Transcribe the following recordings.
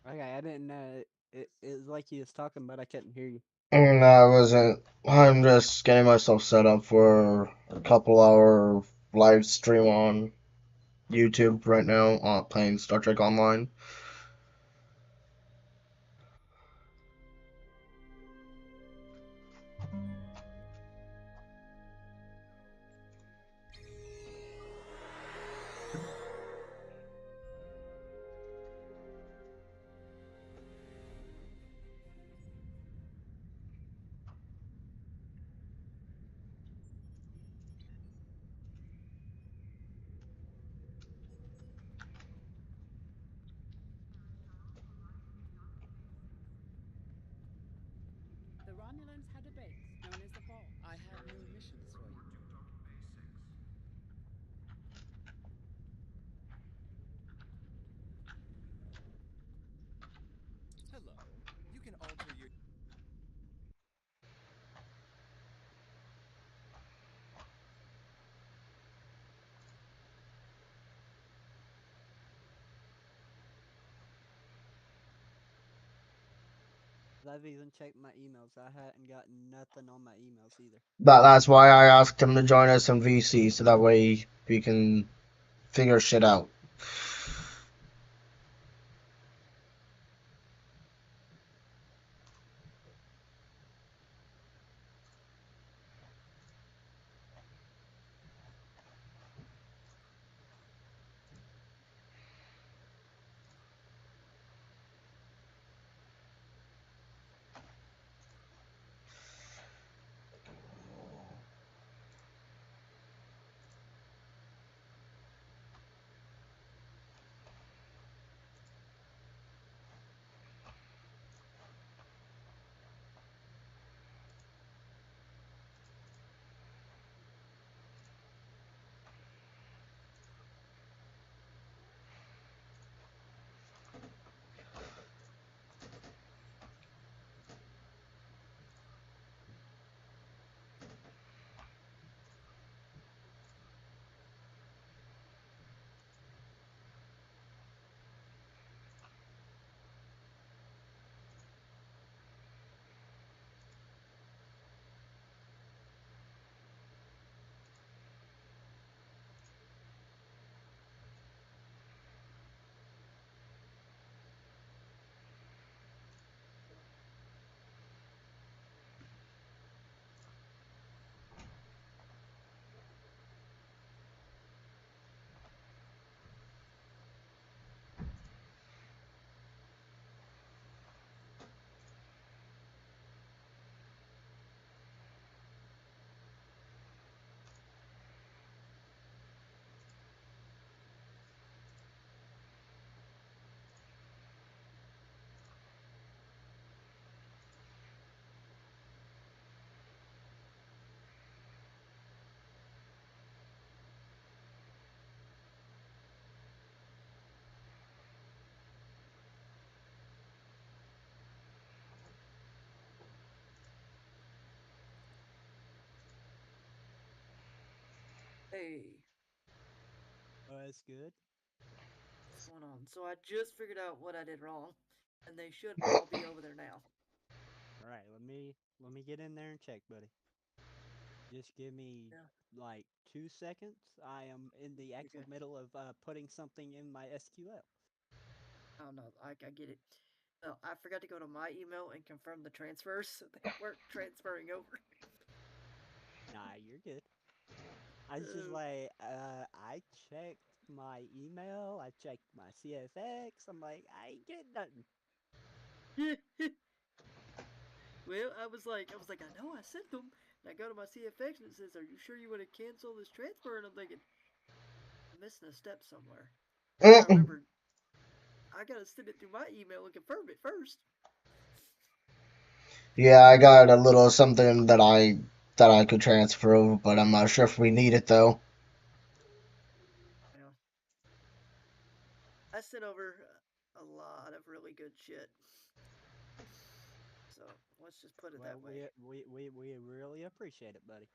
Okay, I didn't. It was like you was talking, but I couldn't hear you. I wasn't. I'm just getting myself set up for a couple hour live stream on YouTube right now, playing Star Trek Online. The Romulans had a base known as the Fall. I have new missions for you. Hello. You can alter your. I've even checked my emails. I hadn't gotten nothing on my emails either. That's why I asked him to join us in VC, so that way we can figure shit out. Hey, Oh, that's good. what's going on? So I just figured out what I did wrong, and they should all be over there now. All right, let me get in there and check, buddy. Just give me Yeah, like 2 seconds. I am in the you're actual good. middle of putting something in my SQL. Oh no, I get it. Well, I forgot to go to my email and confirm the transfers, so they weren't transferring over. Nah, you're good. I was just Uh, like, I checked my email. I checked my CFX. I'm like, I ain't getting nothing. well, I know I sent them. And I go to my CFX and it says, "Are you sure you want to cancel this transfer?" And I'm thinking, I'm missing a step somewhere. But then I remembered I gotta send it through my email and confirm it first. Yeah, I got a little something that I could transfer over, but I'm not sure if we need it though. Yeah, I sent over a lot of really good shit. So let's just put it Well, that way. we really appreciate it, buddy.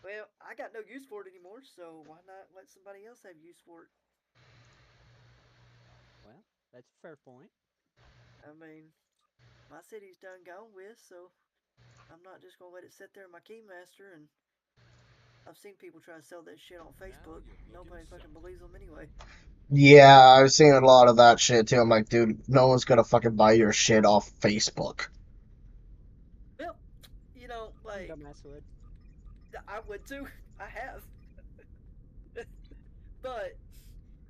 Well, I got no use for it anymore, so why not let somebody else have use for it? Well, that's a fair point. I mean, my city's done gone with, so I'm not just gonna let it sit there in my Keymaster. And I've seen people try to sell that shit on Facebook. Nobody fucking believes them anyway. Yeah, I've seen a lot of that shit too. I'm like, dude, no one's gonna fucking buy your shit off Facebook. Well, you know, Some like dumbass would. I would too. I have, but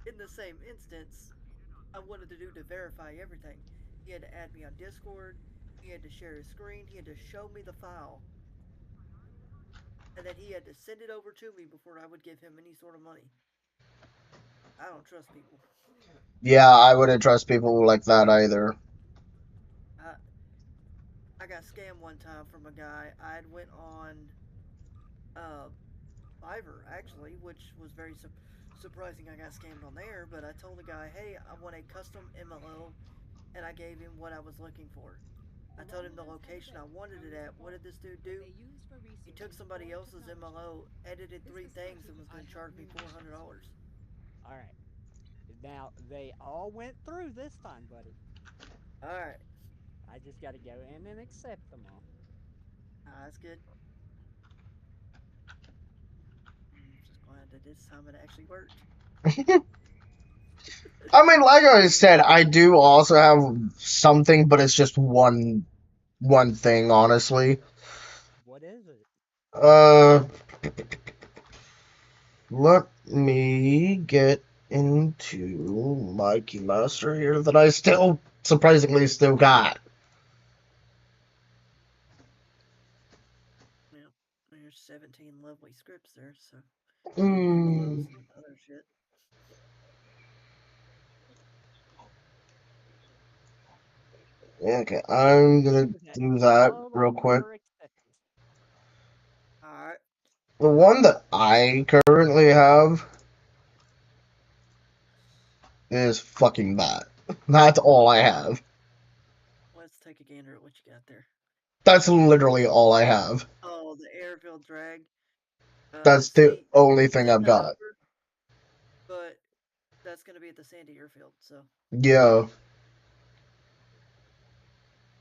in the same instance, I wanted to do to verify everything. He had to add me on Discord. He had to share his screen. He had to show me the file, and then he had to send it over to me before I would give him any sort of money. I don't trust people. Yeah, I wouldn't trust people like that either. I I got scammed one time from a guy. I had went on uh Fiverr actually, which was very surprising. I got scammed on there, but I told the guy, "Hey, I want a custom MLO," and I gave him what I was looking for. I told him the location I wanted it at. What did this dude do? He took somebody else's MLO, edited three things, and was going to charge me $400. All right. Now they all went through this time, buddy. All right, I just got to go in and accept them all. that's good. I'm just glad that this time it actually worked. I mean, like I said, I do also have something, but it's just one thing, honestly. What is it? Uh, let me get into my Keymaster here that I still surprisingly still got. Well, there's 17 lovely scripts there, so Mm, MLOs and other shit. yeah, okay, I'm gonna Okay. do that All of real them quick. were accepted. All right, The one that I currently have is fucking that. That's all I have. let's take a gander at what you got there. That's literally all I have. Oh, the Airfield drag. That's the See, only you thing sent I've that got. over, but that's going to be at the Sandy Airfield. So, Yeah.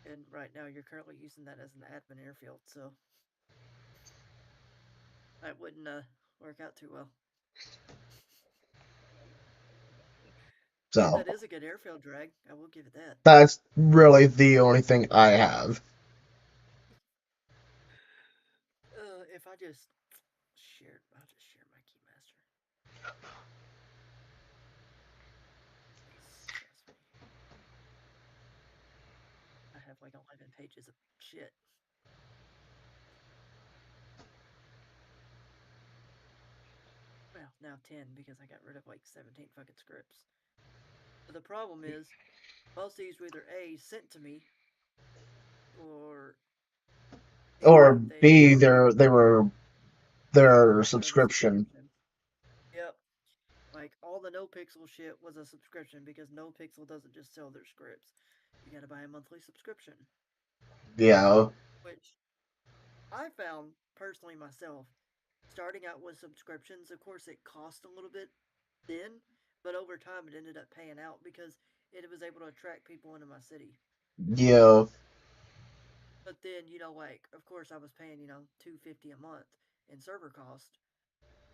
and right now you're currently using that as an admin airfield, so that wouldn't work out too well. But So that is a good airfield drag. I will give it that. that's really the only thing I have. If I just shared, I'll just share my Keymaster. Please trust me. I have like 11 pages of shit. Well, now 10 because I got rid of like 17 fucking scripts. But the problem is, most of these were either A, sent to me, or B, Or they B, they were their were a subscription. subscription. Yep. Like all the No Pixel shit was a subscription because No Pixel doesn't just sell their scripts. You gotta buy a monthly subscription. Yeah. Which I found personally myself, starting out with subscriptions, of course it cost a little bit then, but over time it ended up paying out because it was able to attract people into my city. Yeah. But then, like of course I was paying, $250 a month in server cost,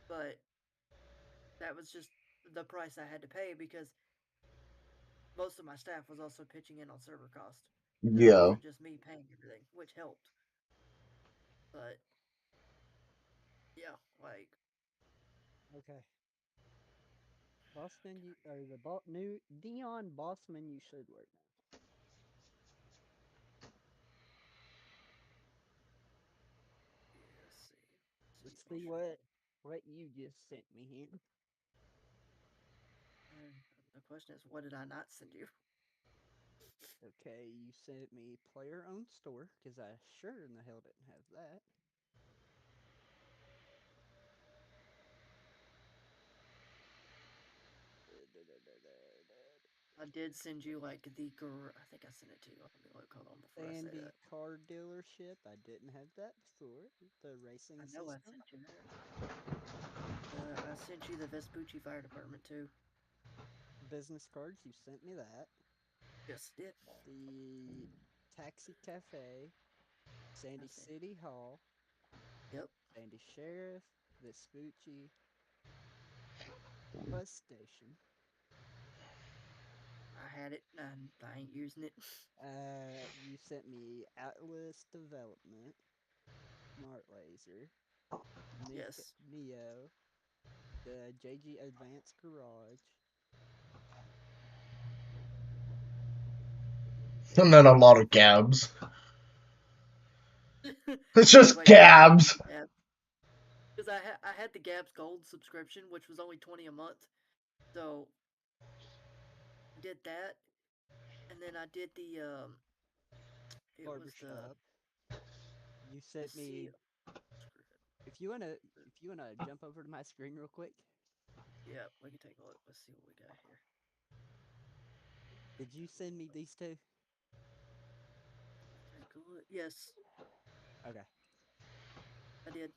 but that was just the price I had to pay because most of my staff was also pitching in on server cost. So it Yeah. wasn't just me paying everything, which helped. But yeah, like Okay. Boston, you or the new Dion Bossman, you should work now. let's see. Let's Make see sure. what you just sent me here. And the question is, what did I not send you? Okay, you sent me player-owned store because I sure in the hell didn't have that. I did send you like I think I sent it to you. Let me look. Hold on before I say Sandy that. car dealership. I didn't have that before. The racing I know I system. sent you that. I sent you the Vespucci Fire Department too. Business cards. You sent me that. Yes, it did. the Taxi Cafe, Sandy I see. City Hall, Yep. Sandy Sheriff, Vespucci Bus Station. I had it, and I ain't using it. You sent me Atlas Development, Smart Laser, Yes. Neo, the JG Advanced Garage, And then a lot of Gabs. It's Wait, just wait, wait. Gabs. Because I had the Gabs Gold subscription, which was only 20 a month. So did that, and then I did the it was the Barbershop. You sent me. seal. If you wanna jump over to my screen real quick, Yeah, we can take a look. Let's see what we got here. did you send me these two? Take a look. Yes, Okay. I did.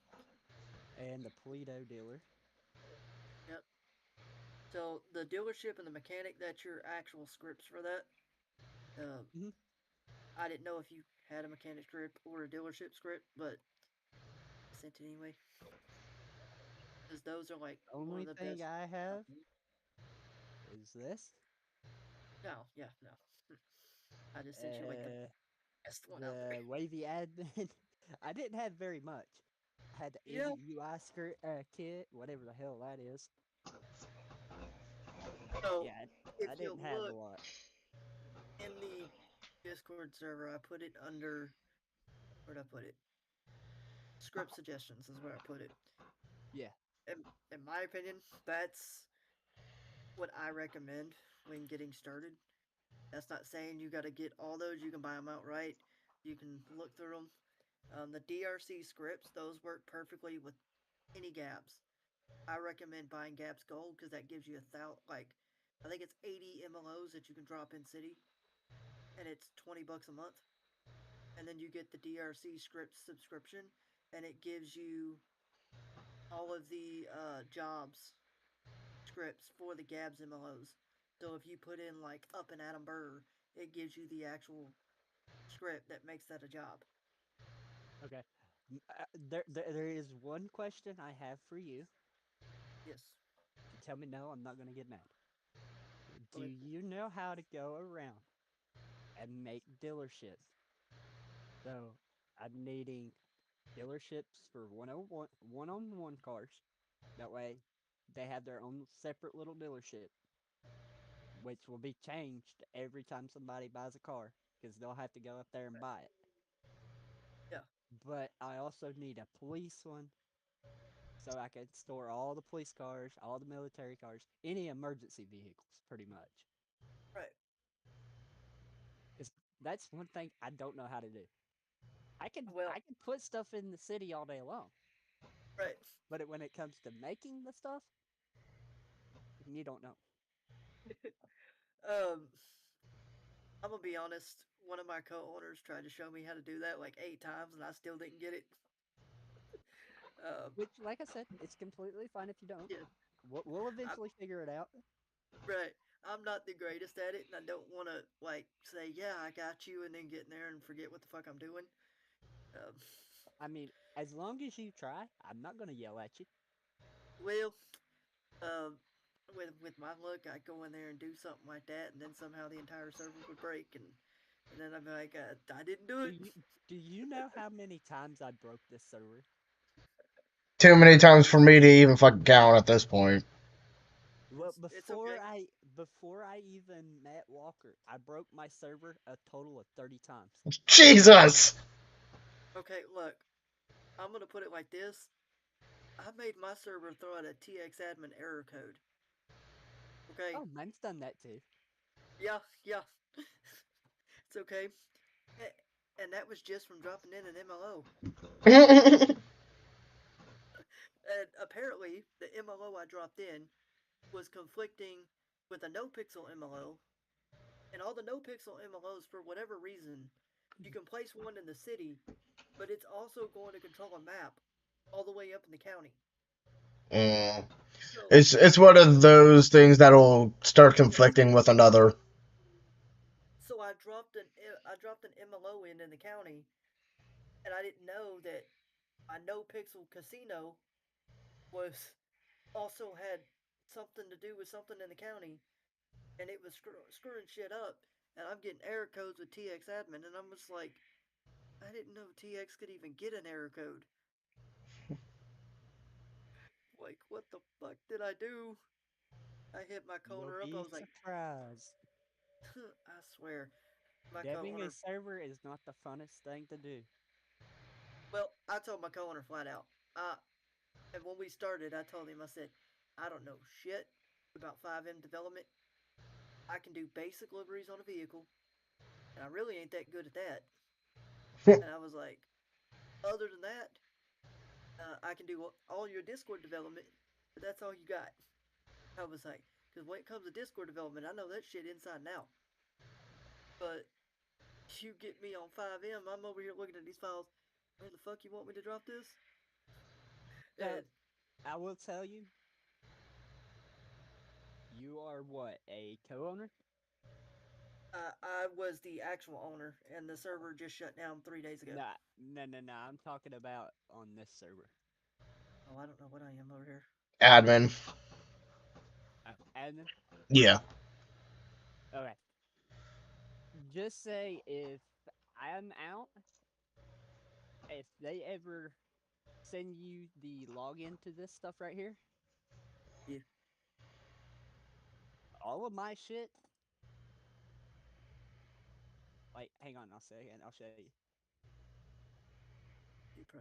And the Polito dealer. Yep. So the dealership and the mechanic, that's your actual scripts for that. Um, Mhm. I didn't know if you had a mechanic script or a dealership script, but I sent it anyway. Because those are like one of Only the thing best. I have companies. is this. No, yeah, no. I just sent you like the Uh, best one out there. the wavy admin. I didn't have very much. I had the Yeah. Indie UI skirt kit, whatever the hell that is. So Yeah, if I you didn't have a look lot. in the Discord server, I put it under, where'd I put it? Script suggestions is where I put it. Yeah. In my opinion, that's what I recommend when getting started. That's not saying you got to get all those. You can buy them outright. You can look through them. The DRC scripts, those work perfectly with any Gabs. I recommend buying Gabs Gold because that gives you I think it's 80 MLOs that you can drop in city, and it's $20 a month. And then you get the DRC script subscription, and it gives you all of the jobs scripts for the Gabs MLOs. So if you put in like Up and Adam Burr, it gives you the actual script that makes that a job. Okay. There is one question I have for you. Yes. If you tell me no, I'm not gonna get mad. Do Okay. you know how to go around and make dealerships? So I'm needing dealerships for 101 one-on-one cars. That way, they have their own separate little dealership, which will be changed every time somebody buys a car because they'll have to go up there and buy it. Yeah. But I also need a police one so I can store all the police cars, all the military cars, any emergency vehicles, pretty much. Right. Because that's one thing I don't know how to do. I can Well. I can put stuff in the city all day long, Right. but when it comes to making the stuff, you don't know. um. I'm gonna be honest. One of my co-owners tried to show me how to do that like 8 times, and I still didn't get it. Um. Which, like I said, it's completely fine if you don't. Yeah. We'll I'm eventually figure it out. right. I'm not the greatest at it, and I don't want to like say, "Yeah, I got you," and then get in there and forget what the fuck I'm doing. Um. I mean, as long as you try, I'm not gonna yell at you. Well. Um. With my luck, I go in there and do something like that, and then somehow the entire server would break, and then I'm like, I didn't do Do it. you do you know how many times I broke this server? Too many times for me to even fucking count at this point. Well, It's okay. before I even met Walker, I broke my server a total of 30 times. Jesus! Okay, look, I'm gonna put it like this. I made my server throw out a TXadmin error code. Okay. Oh, mine's done that too. Yeah, yeah. It's okay. And that was just from dropping in an MLO. And apparently, the MLO I dropped in was conflicting with a NoPixel MLO, and all the NoPixel MLOs, for whatever reason, you can place one in the city, but it's also going to control a map all the way up in the county. Mm. So, It's one of those things that'll start conflicting with another. I dropped an MLO in the county, and I didn't know that my No Pixel Casino was also had something to do with something in the county, and it was screwing shit up. And I'm getting error codes with TX admin, and I'm just like, I didn't know TX could even get an error code. Like, what the fuck did I do? I hit my You'll co-owner up. I be was like, surprised. I swear, my Debbing co-owner. a server is not the funnest thing to do. Well, I told my co-owner flat out. And when we started, I told him, I said, I don't know shit about FiveM development. I can do basic liveries on a vehicle, and I really ain't that good at that. And I was like, other than that, I can do all your Discord development, but that's all you got. I was like, because when it comes to Discord development, I know that shit inside and out. But you get me on FiveM, I'm over here looking at these files. Where the fuck you want me to drop this? And I will tell you, you are what, a co-owner? I was the actual owner, and the server just shut down 3 days ago. No. I'm talking about on this server. Oh, I don't know what I am over here. Admin. Admin? Yeah. Okay. Just say if I'm out, if they ever send you the login to this stuff right here, Yeah. all of my shit, like, hang on, I'll show you.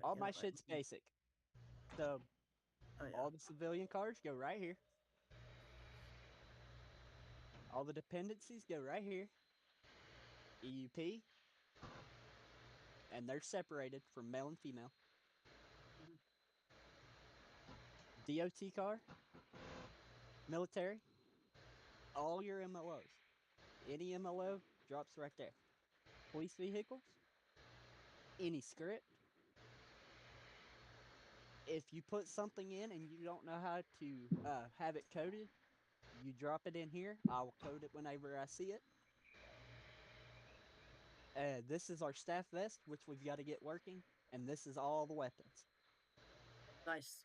All my shit's basic. So, all the civilian cars go right here. All the dependencies go right here. EUP. And they're separated from male and female. DOT car. Military. All your MLOs. Any MLO drops right there. Police vehicles. Any script. If you put something in and you don't know how to have it coded, you drop it in here. I will code it whenever I see it. This is our staff vest, which we've got to get working, and this is all the weapons. Nice.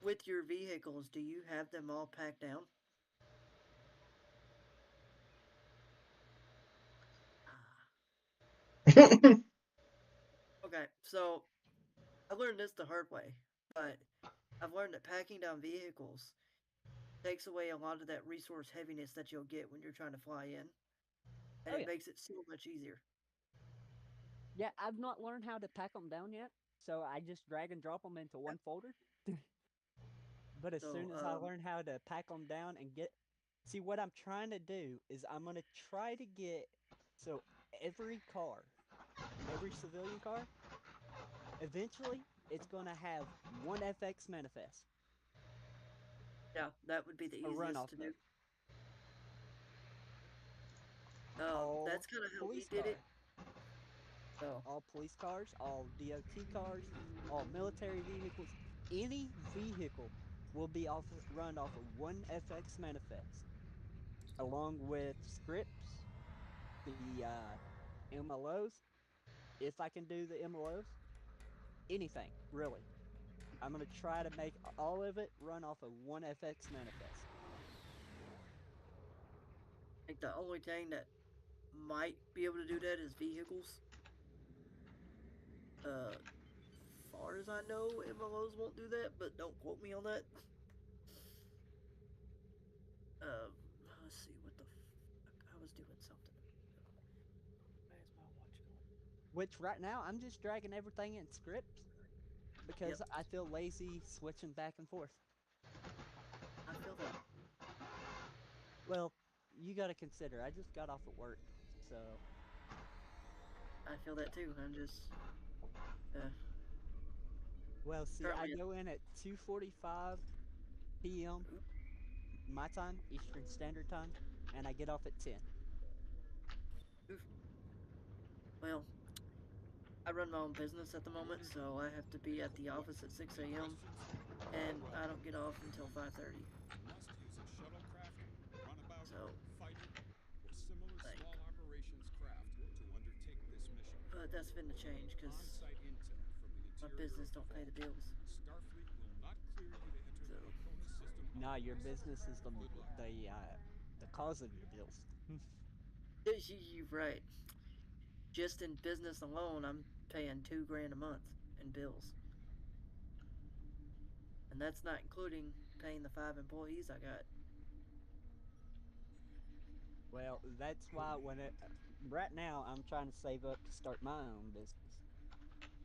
With your vehicles, do you have them all packed down? Okay, so I learned this the hard way, but I've learned that packing down vehicles takes away a lot of that resource heaviness that you'll get when you're trying to fly in, and it makes it so much easier. Yeah, I've not learned how to pack them down yet, so I just drag and drop them into one folder. But as soon as I learn how to pack them down and see what I'm trying to do is I'm going to try to get, so every car, every civilian car, eventually it's going to have one FX manifest. Yeah, that would be the easiest to do. That's kind of how we did it. All police cars, all DOT cars, all military vehicles, any vehicle will be run off of one FX manifest, along with scripts, the MLOs, if I can do the MLOs, anything, really. I'm going to try to make all of it run off of one FX manifest. I think the only thing that might be able to do that is vehicles. Far as I know, MLOs won't do that, but don't quote me on that. Let's see what the fuck. I was doing something. Where's my watch going? Which right now I'm just dragging everything in scripts because I feel lazy switching back and forth. I feel that. Well, you got to consider, I just got off of work, so. I feel that too. I'm just. Well, see, I go in at 2:45 p.m. my time, Eastern Standard Time, and I get off at 10. Oof. Well, I run my own business at the moment, so I have to be at the office at 6 a.m. and I don't get off until 5:30. So but that's finna change because On-site intel from the my interior business of the don't pay the vault. bills. Starfleet will not clear you to enter the So, Marconi system. Nah, your otherwise. business is Good luck. the cause of your bills. you're right. Just in business alone, I'm paying $2,000 a month in bills, and that's not including paying the 5 employees I got. Well, that's why right now I'm trying to save up to start my own business,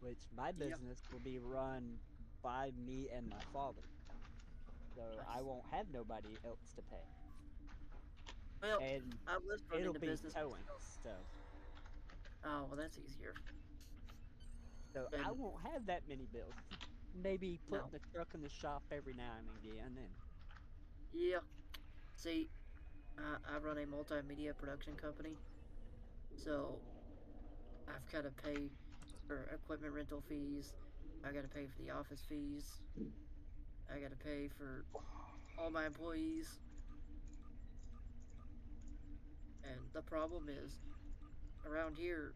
which my Yep. business will be run by me and my father. So I Nice. won't have nobody else to pay. Well, And I was running it'll the be business towing myself. stuff. Oh, well, that's easier. So I And won't have that many bills. Maybe no, putting the truck in the shop every now and again and yeah. See, I run a multimedia production company, so I've got to pay for equipment rental fees. I got to pay for the office fees. I got to pay for all my employees. And the problem is, around here,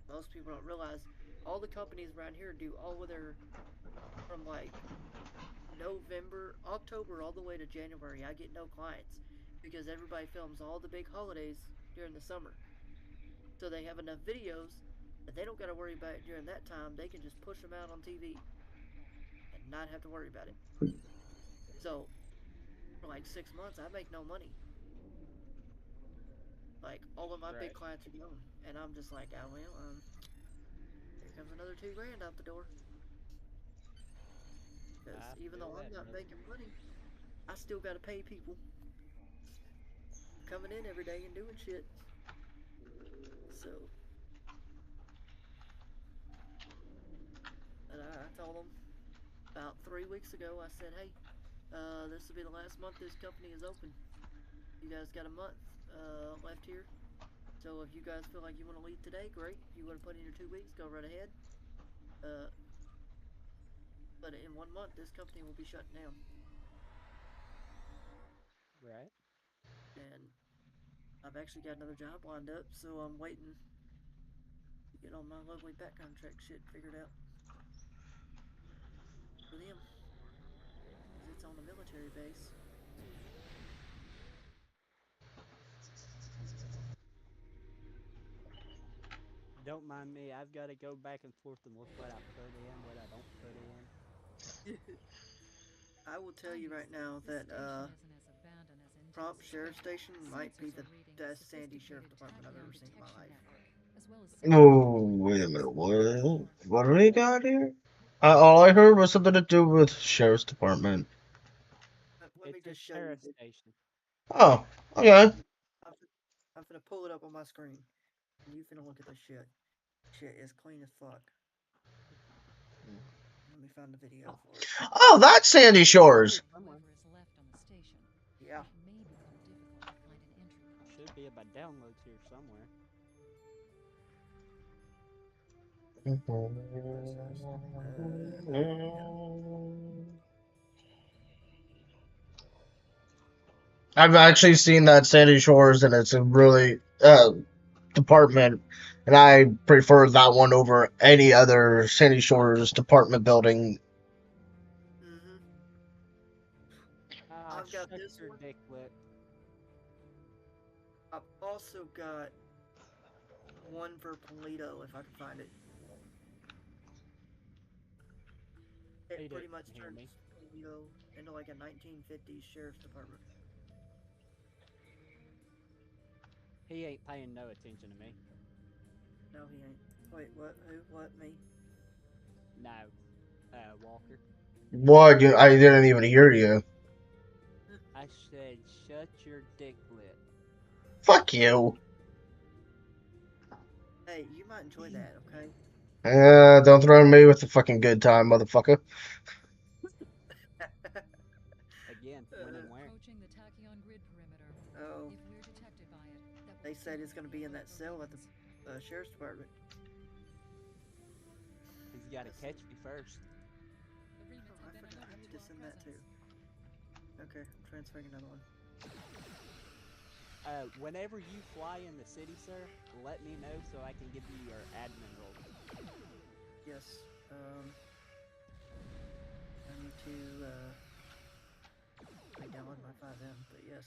most people don't realize all the companies around here do all of their from like November, October, all the way to January. I get no clients because everybody films all the big holidays during the summer. So they have enough videos that they don't got to worry about it during that time. They can just push them out on TV and not have to worry about it. So for like 6 months, I make no money. Like all of my big right. clients are gone, and I'm just like, oh well, here comes another $2,000 out the door. Because I even feel though I'm that, not brother. making money, I still got to pay people coming in every day and doing shit. So, and I told them about 3 weeks ago. I said, hey, this will be the last month this company is open. You guys got a month left here. So if you guys feel like you want to leave today, great. If you want to put in your 2 weeks, go right ahead. Uh, but in 1 month, this company will be shutting down. Right. And I've actually got another job lined up, so I'm waiting to get all my lovely background check shit figured out for them. Because it's on a military base. Don't mind me. I've got to go back and forth and look what I put in, what I don't put in. I will tell you right now that Prompt Sheriff Station might be the best Sandy Sheriff Department I've ever seen in my life. Oh, wait a minute. What do we got here? All I heard was something to do with sheriff's department. Let me It's a just show you. sheriff station. Oh, okay. I'm finna pull it up on my screen. And you finna look at this shit. Shit is clean as fuck. Let me find the video for it. Oh, that's Sandy Shores. Somewhere. Yeah. Should be about downloads here somewhere. I've actually seen that Sandy Shores, and it's a really department, and I prefer that one over any other Sandy Shores department building. Mm-hmm. Ah, I've got shut this your one. dick lip. I've also got one for Polito, if I can find it. It He pretty didn't much hear turns me. Polito into like a 1950s sheriff's department. He ain't paying no attention to me. No, he ain't. Wait, what? Who? What? Me? No. Walker. What? I didn't even hear you. I said, shut your dick lip. Fuck you. Hey, you might enjoy that, okay? Don't throw me with the fucking good time, motherfucker. Again, when and where? Approaching the tachyon grid perimeter. Oh, If we're detected by it, that they will said it's trigger gonna be in that failover cell at the readings. sheriff's department. He's got to Let's catch see. me first. The remnants Oh, I have been forgot. I alerted need to to our send that too. presence. Okay, I'm transferring another one. Whenever you fly in the city, sir, let me know so I can give you your admin role. Yes. I need to re-download my 5M, but yes.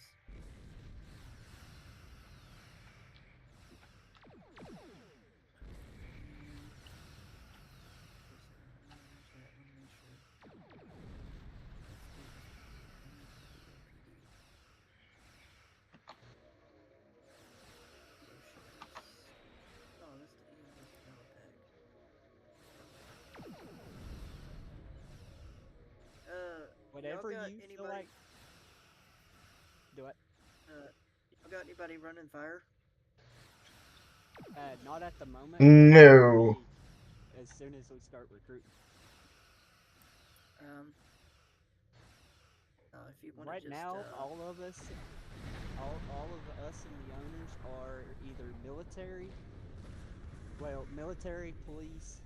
Oh, that's the EMS power pack. Whatever y'all got you feel anybody? like. Do it. Y'all got anybody running fire? Not at the moment. No. As soon as we start recruiting. If you want Right just, now, all of us and the owners are either military, police,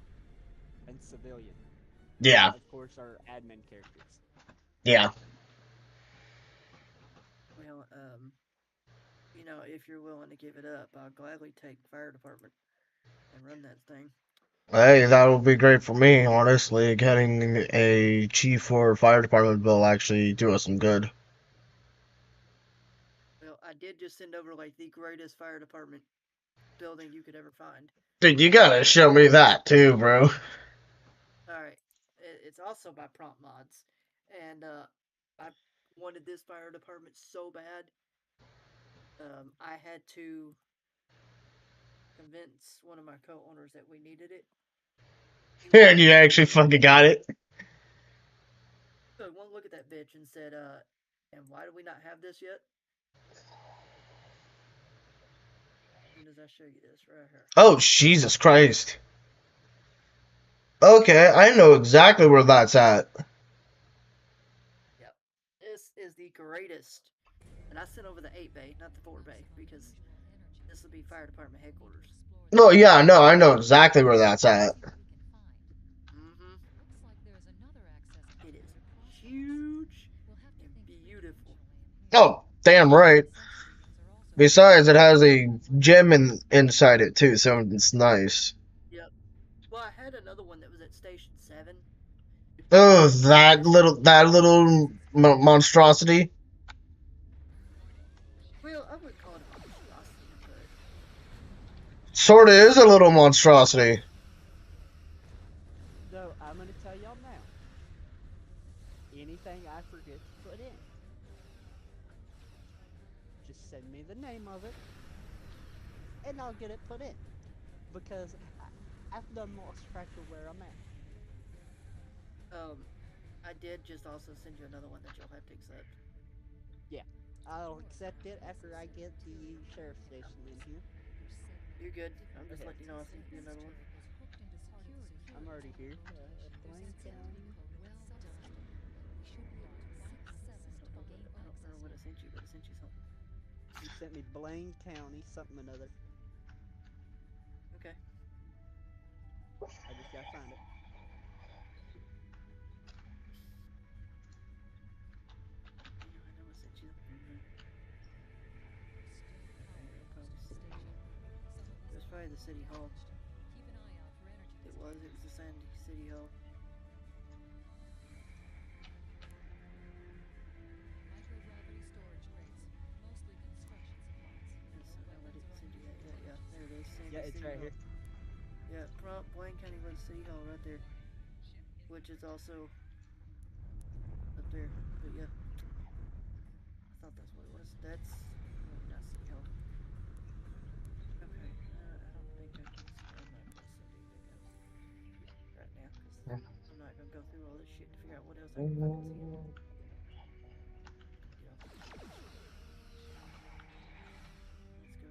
and civilian. Yeah. Of course, our admin characters. Yeah. well, if you're willing to give it up, I'll gladly take fire department and run that thing. Hey, that would be great for me, honestly. Getting a chief or fire department will actually do us some good. Well, I did just send over like the greatest fire department building you could ever find. Dude, you gotta show me that too, bro. Alright. It's also by Prompt Mods. And I wanted this fire department so bad. I had to convince one of my co-owners that we needed it. And you actually fucking got it. So one look at that bitch and said, and why do we not have this yet? As soon as I show you this right here. Oh, Jesus Christ. Okay, I know exactly where that's at. Yep. This is the greatest. And I sent over the 8 bay, not the 4 bay, because this will be fire department headquarters. No, yeah, no, I know exactly where that's at. Mm-hmm. It is huge and beautiful. Oh, damn right. Besides, it has a gym inside it too, so it's nice. Yep. Well, I had another one that was at Station 7. Oh, that little monstrosity. Well, I wouldn't call it a monstrosity, but Sorta is a little monstrosity. So I'm gonna tell y'all now. Anything I forget to put in, just send me the name of it, and I'll get it put in. Because I've done lost track of where I'm at. I did just also send you another one that you'll have to accept. Yeah, I'll accept it after I get the sheriff station in here. You're good. I'm just Okay. letting you know I sent you another one. I'm already here. Blaine County. I don't remember what I sent you, but I sent you something. You sent me Blaine County, something another. Okay. I just gotta find it. Yeah, I know I sent you. It was probably the city hall. It was the Sandy City Hall. Yes, I know I didn't send you that yet. Yeah, there it is. Sandy Yeah, it's City right Hall. here. Yeah, Prompt Blaine County Road City Hall right there. Which is also up there. But yeah. I thought that's what it was. That's not City Hall. Okay. I don't think I can. I'm not gonna send anything else right now because I'm not gonna go through all this shit to figure out what else I can fucking see. Deal. Let's go.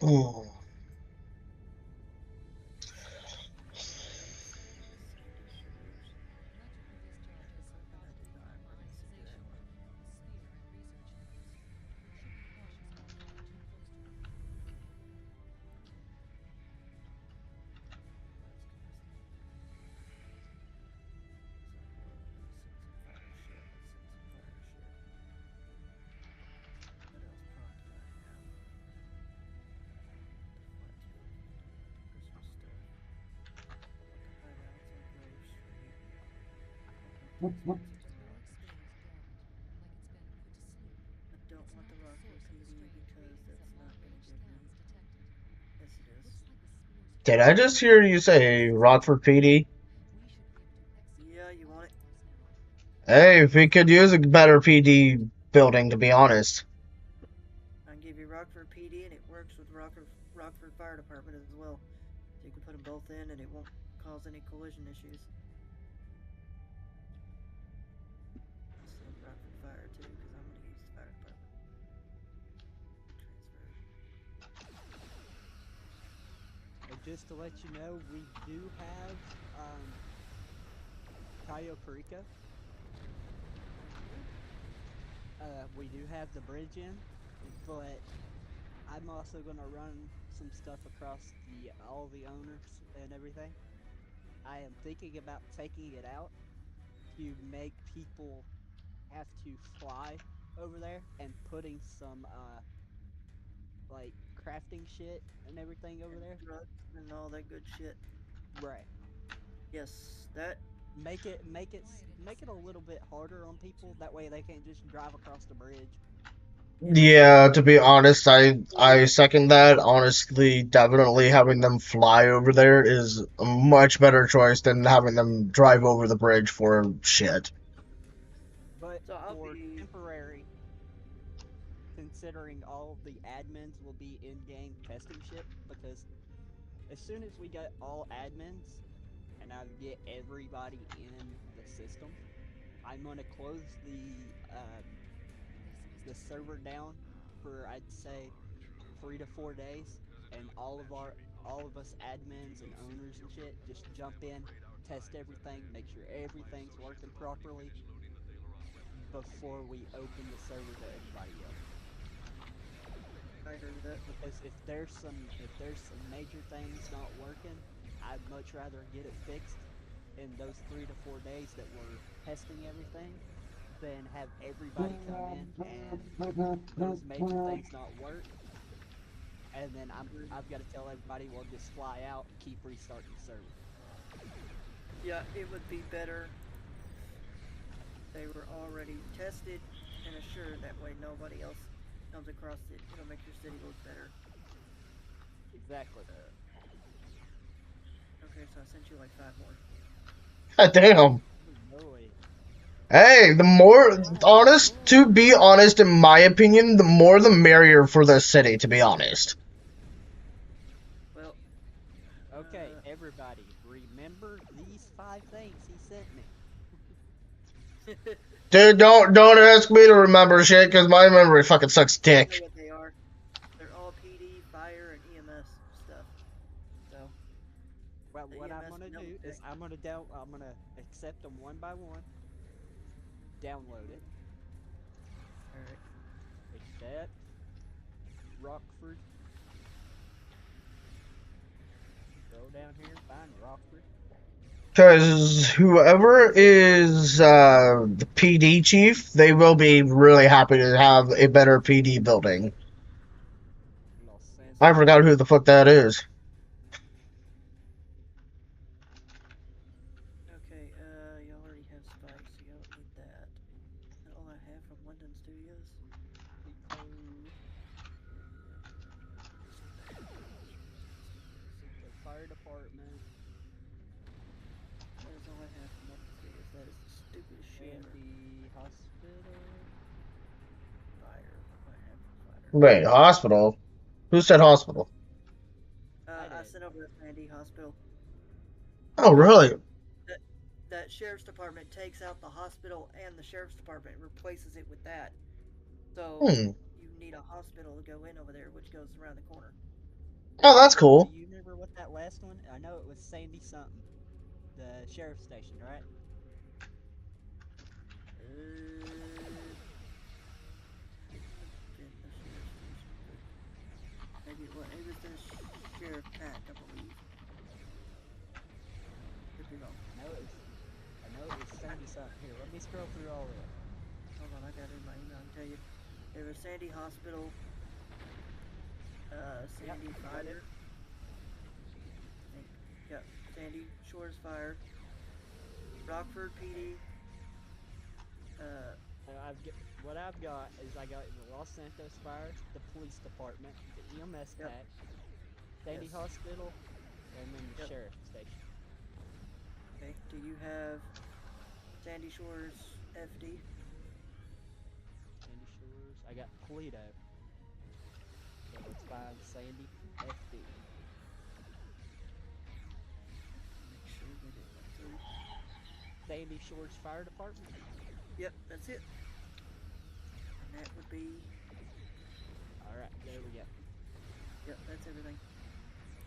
Mm. Sandy Shores. And I did not really see that one. I don't want the Rockford PD because that's not going to give me. Yes, it is. Did I just hear you say Rockford PD? Yeah, you want it? Hey, we could use a better PD building, to be honest. I can give you Rockford PD, and it works with Rockford Fire Department as well. So you can put them both in, and it won't cause any collision issues. I'll send Rockford Fire too, because I'm going to use the fire department. Transfer. And just to let you know, we do have Cayo Perico. We do have the bridge in, but I'm also gonna run some stuff across all the owners and everything. I am thinking about taking it out to make people have to fly over there and putting some like crafting shit and everything over there. Drugs and all that good shit. Right. Yes, that. Make it a little bit harder on people. That way they can't just drive across the bridge. Yeah, to be honest, I second that. Honestly, definitely having them fly over there is a much better choice than having them drive over the bridge for shit. But So I'll for be. temporary, considering all of the admins will be in-game testing shit, because as soon as we get all admins and I get everybody in the system, I'm gonna close the server down for, I'd say, 3 to 4 days, and all of us admins and owners and shit just jump in, test everything, make sure everything's working properly before we open the server to everybody else. I heard that. Because if there's some major things not working, I'd much rather get it fixed in those 3 to 4 days that we're testing everything than have everybody come in and those major things not work, and then I've got to tell everybody, well, just fly out and keep restarting the server. Yeah, it would be better if they were already tested and assured. That way, nobody else comes across it. It'll make your city look better. Exactly. Okay, so I sent you like 5 more. God damn. Oh boy. Hey, the more honest, to be honest, in my opinion, the more the merrier for the city, to be honest. Well. Okay, everybody, remember these 5 things he sent me. Dude, don't ask me to remember shit, because my memory fucking sucks I know dick. what they are. They're all PD, fire, and EMS stuff. So. Well, The what I'm EMS gonna note do is thing. I'm gonna accept them one by one, download it, Alright. accept Rockford, scroll down here, find Rockford. Because whoever is the PD chief, they will be really happy to have a better PD building. Los I Angeles. forgot who the fuck that is. Okay, you already have Spike, so you don't need that. Is that all I have from London Studios? The fire department, That is all I have from London Studios. That is the stupidest shit ever. Randy Hospital. Fire. What do I have from Fire? Wait, hospital? Who said hospital? I did. sent over to Sandy Hospital. Oh, really? That sheriff's department takes out the hospital and the sheriff's department and replaces it with that. So Hmm. you need a hospital to go in over there, which goes around the corner. Oh, that's cool. Do you remember what that last one? I know it was Sandy something, the sheriff's station, right? Maybe it was. It was the Sheriff Pack, I believe. Could be wrong. I know it was Sandy something. Here, let me scroll through all of it. Hold on, I got it in my email. I can tell you. There was Sandy Hospital, Sandy Yep, got Fire. it. I think. Yep. Sandy Shores Fire. Rockford PD. What I've got is I got the Los Santos Fire, the police department, the EMS Yep. pack, Sandy Yes. Hospital, and then the Yep. sheriff's station. Okay. Do you have Sandy Shores FD? Sandy Shores. I got Toledo. So let's find Sandy FD. Make sure that it went through. Sandy Shores Fire Department. Yep, that's it. And that would be. All right, there we go. Yep, that's everything.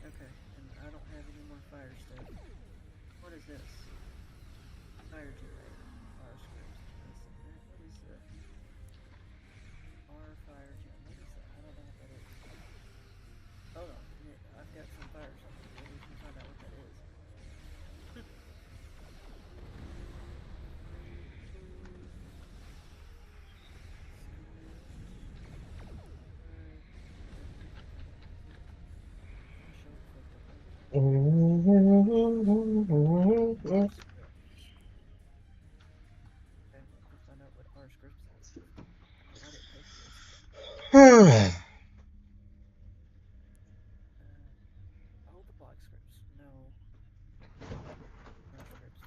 Okay, and I don't have any more fire stuff. What is this? Fire generator. R scripts. What is the R fire gen? What is that? I don't know what that is. Hold on. I've got some fire something. We can find out what that is. Okay, let's find out what R scripts is. I didn't pay for this. Oh, the block scripts. No. R scripts.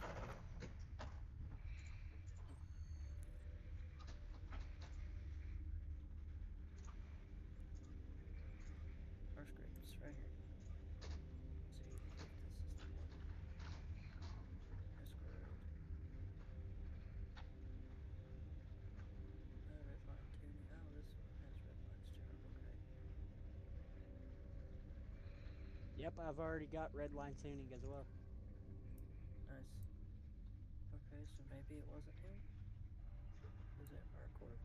R scripts, right here. Let's see if this is the one. Escrow. Red line tuning. Oh, this one has red lines job. Okay. Yep, I've already got red line tuning as well. Nice. Okay, so maybe it wasn't him. Was it Arcor?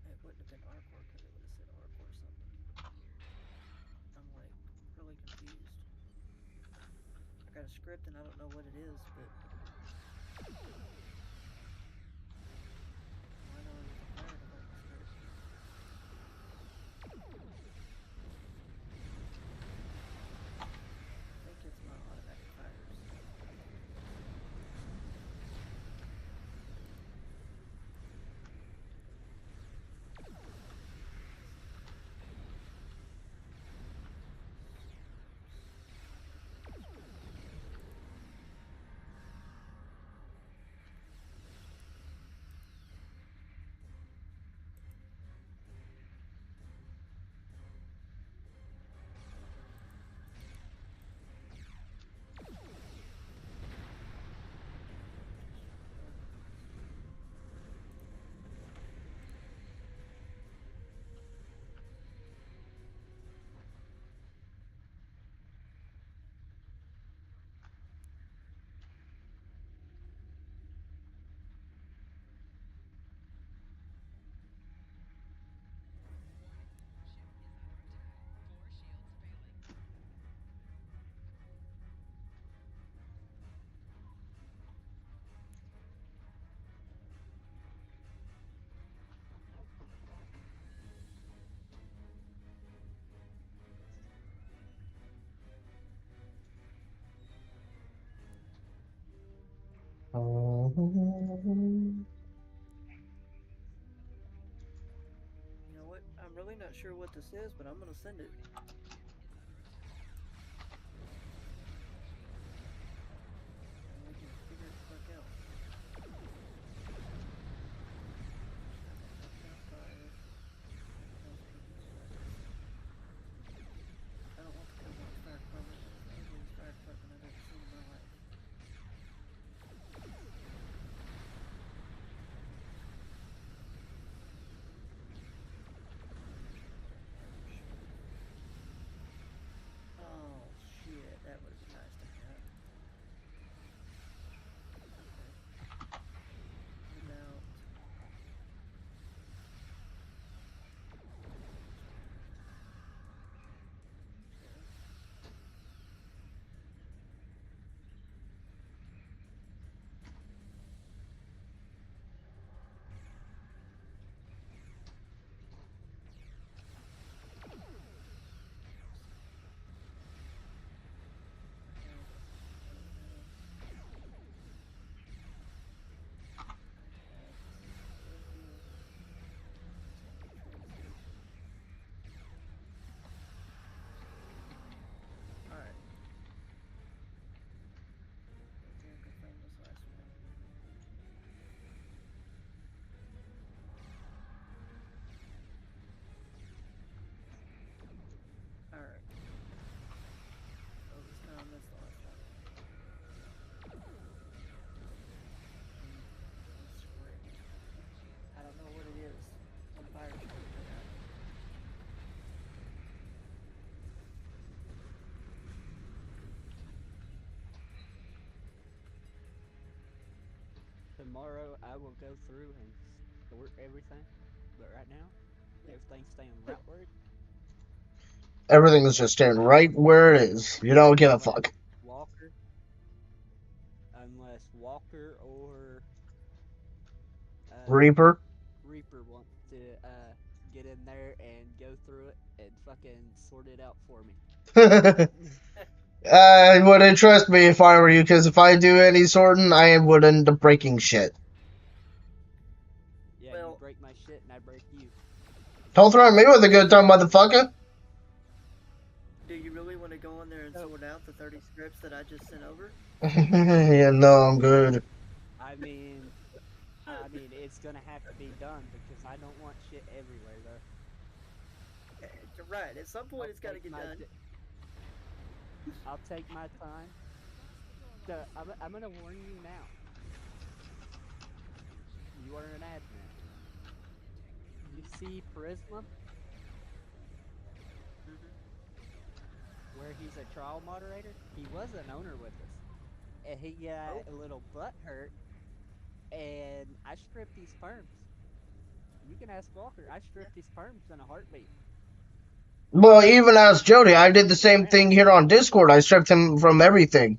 It wouldn't have been Arcor because it would have said Arcor something. I'm like really confused. I got a script and I don't know what it is, but I know it was the fire department script. I think it's my automatic fires. You know what? I'm really not sure what this is, but I'm gonna send it. And we can figure it the fuck out. Fire. I don't want to come on fire department. It's the ugliest fire department I've ever seen in my life. tomorrow I will go through and sort everything. But right now, everything's staying rightward. Everything is just staying right where it is. You don't give a Unless fuck. Walker, unless Walker or uh, Reaper. Reaper wants to get in there and go through it and fucking sort it out for me. Wouldn't trust me if I were you, because if I do any sorting, I would end up breaking shit. Yeah, Well- you break my shit and I break you. Don't threaten me with a good time, motherfucker. Do you really want to go in there and No. sort out the 30 scripts that I just sent over? Yeah, no, I'm good. I mean, it's gonna have to be done because I don't want shit everywhere though. You're right. At some point, I'll it's got to take get my done. I'll take my time. So I'm gonna warn you now. You are an admin. You see Prisma, where he's a trial moderator? He was an owner with us. And he got a little butt hurt, and I stripped his perms. You can ask Walker. I stripped his perms in a heartbeat. Well, even as Jody, I did the same thing here on Discord. I stripped him from everything.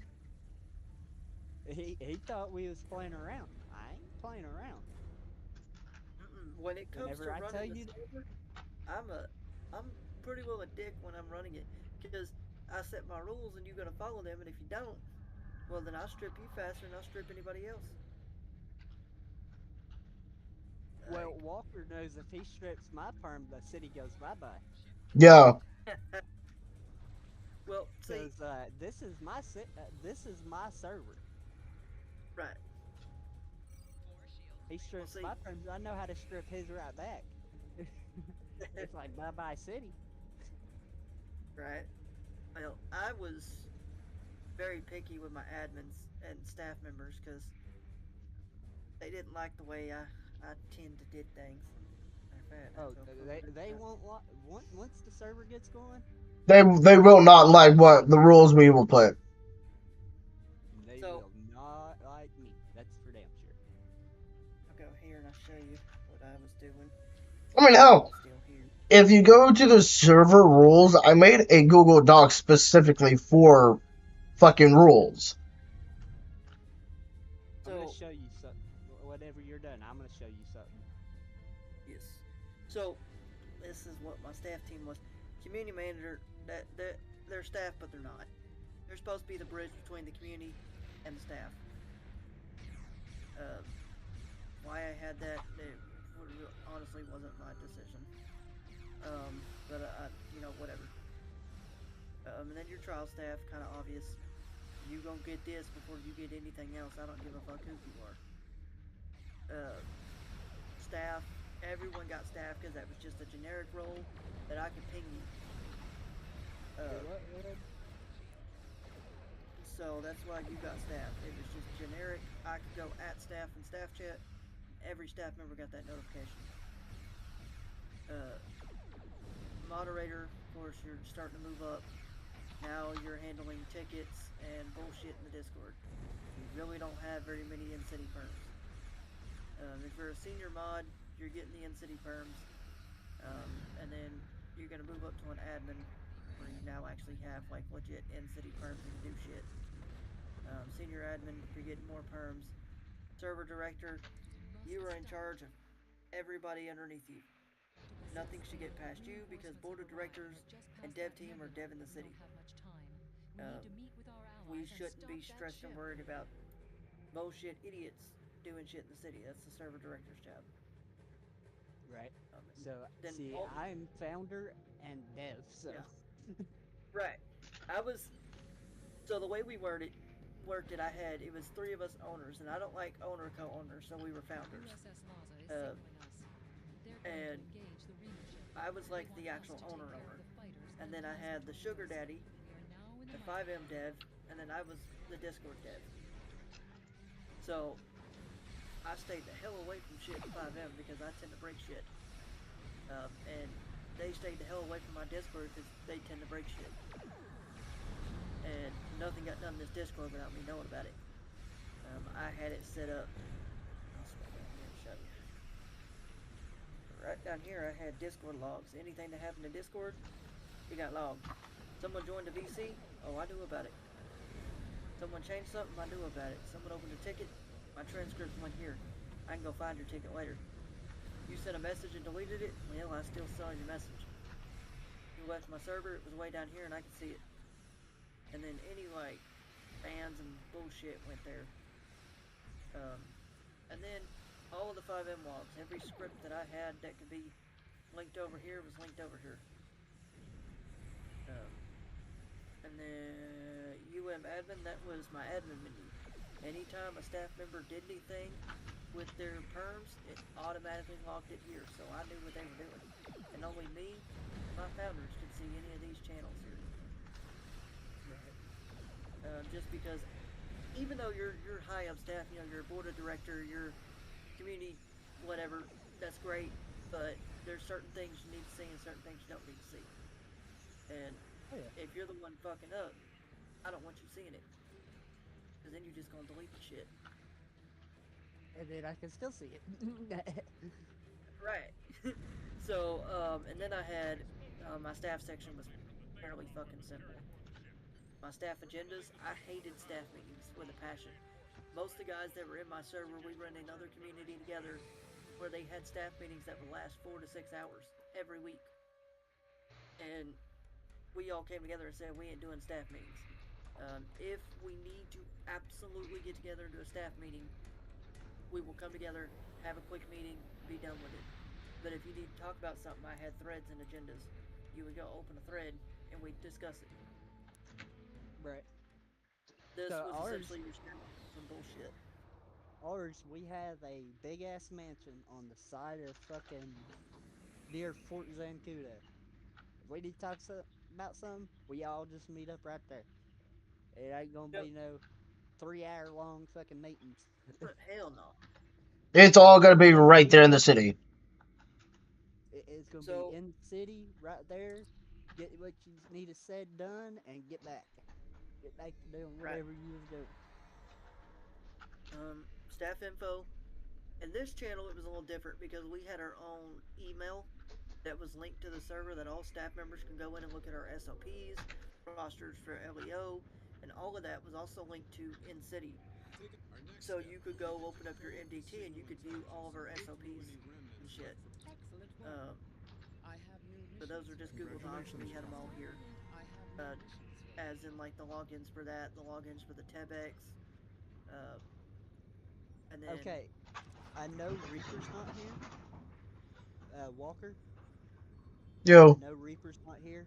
He thought we was playing around. I ain't playing around. When it comes Whenever to I tell running the you, server, I'm pretty well a dick when I'm running it because I set my rules and you're gonna follow them, and if you don't, well then I'll strip you faster than I'll strip anybody else. well, Walker knows if he strips my perm, the city goes bye bye. Yeah. Well, see, Because this is my server. right. He strips see- my perms. I know how to strip his right back. It's like bye bye city. Right. Well, I was very picky with my admins and staff members because they didn't like the way I tend to did things. Matter of fact, Oh, I'll go they further. they won't once the server gets going. They will not like what the rules we will put. They So- will not like me. That's for damn sure. I'll go here and I'll show you what I was doing. I mean, hell, I'm still here. if you go to the server rules, I made a Google Doc specifically for fucking rules. I'm gonna So, show you something. Whatever you're done, I'm gonna show you something. yes. So, this is what my staff team was. Community manager, they're staff, but they're not. They're supposed to be the bridge between the community and the staff. Why I had that, honestly wasn't my decision. But whatever. And then your trial staff, kind of obvious. You gonna get this before you get anything else. I don't give a fuck who you are. Staff, everyone got staff because that was just a generic role that I could ping you. So that's why you got staff. It was just generic. I could go at staff and staff chat. Every staff member got that notification. Moderator, of course, you're starting to move up. Now you're handling tickets and bullshit in the Discord. You really don't have very many in-city perms. If you're a senior mod, you're getting the in-city perms. And then you're going to move up to an admin where you now actually have like legit in-city perms and do shit. Senior admin, you're getting more perms. Server director, you are in charge of everybody underneath you. Nothing should get past you because board of directors and dev team are dev in the city. We shouldn't be stressed and worried about bullshit idiots doing shit in the city. That's the server director's job. Right. So then see, all- I'm founder and dev. So Yeah. Right. So the way we worked it, it was 3 of us owners, and I don't like owner co-owners, so we were founders. And I was like the actual owner. And then I had the sugar daddy, the 5M dev, and then I was the Discord dev. So I stayed the hell away from shit in 5M because I tend to break shit. And they stayed the hell away from my Discord because they tend to break shit. And nothing got done in this Discord without me knowing about it. I had it set up right down here, I had Discord logs. Anything that happened in Discord, it got logged. Someone joined the VC, oh, I knew about it. Someone changed something, I knew about it. Someone opened a ticket, my transcripts went here. I can go find your ticket later. You sent a message and deleted it, well, I still saw your message. You left my server, it was way down here and I could see it. And then any, like, bans and bullshit went there. And then all of the 5M logs, every script that I had that could be linked over here was linked over here. And then UM admin, that was my admin menu. Anytime a staff member did anything with their perms, it automatically logged it here, so I knew what they were doing. And only me and my founders could see any of these channels here. Just because, even though you're high up staff, you know, you're a board of director, you're community, whatever, that's great, but there's certain things you need to see and certain things you don't need to see. And if you're the one fucking up, I don't want you seeing it. Because then you're just gonna delete the shit. And then I can still see it. Right. So, and then I had, my staff section was fairly fucking simple. My staff agendas, I hated staff meetings with a passion. Most of the guys that were in my server, we run another community together where they had staff meetings that would last 4 to 6 hours every week. And we all came together and said, we ain't doing staff meetings. If we need to absolutely get together and do a staff meeting, we will come together, have a quick meeting, be done with it. But if you need to talk about something, I had threads and agendas. You would go open a thread and we'd discuss it. Right. This So was ours- essentially your some bullshit. Ours, we have a big ass mansion on the side of fucking near Fort Zancudo. If we need to talk about something, we all just meet up right there. It ain't gonna Yep. be no 3 hour long fucking meetings. Hell no. It's all gonna be right there in the city. It's gonna So- be in the city, right there. Get what you need said done, and get back. Get back to doing Right. whatever you was doing. Staff info. In this channel, it was a little different because we had our own email that was linked to the server that all staff members can go in and look at our SOPs, rosters for LEO, and all of that was also linked to InCity. Take it. Our next So step, you could go open up your prepare for MDT and you could view signals all of our if SOPs any remnants and shit. Excellent work. Um, I have new but missions. those are just Google Docs, and we had them all here. I have new missions. As in, like, the logins for that, the logins for the TebEx, and then... Okay, I know Reaper's not here. Walker, Yo, I know Reaper's not here.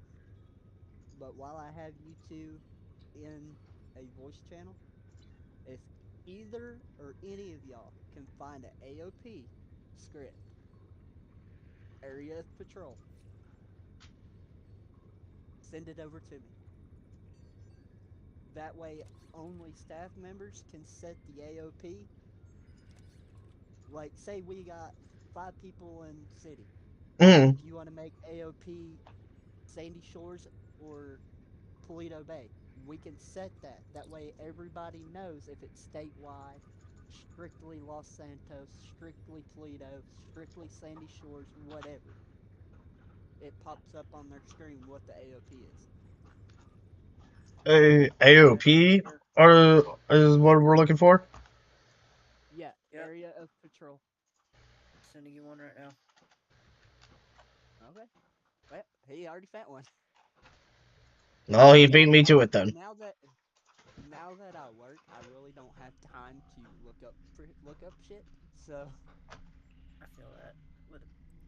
But while I have you two in a voice channel, if either or any of y'all can find an AOP script, area of patrol, send it over to me. That way, only staff members can set the AOP. Like, say we got 5 people in city. mm, If you want to make AOP Sandy Shores or Polito Bay, we can set that. That way, everybody knows if it's statewide, strictly Los Santos, strictly Toledo, strictly Sandy Shores, whatever. It pops up on their screen what the AOP is. AOP are is what we're looking for. Yeah, Yep. area of patrol. Sending you one right now. Okay. Well, he already found one. No, he beat me to it then. Now that I work, I really don't have time to look up shit. So I feel that.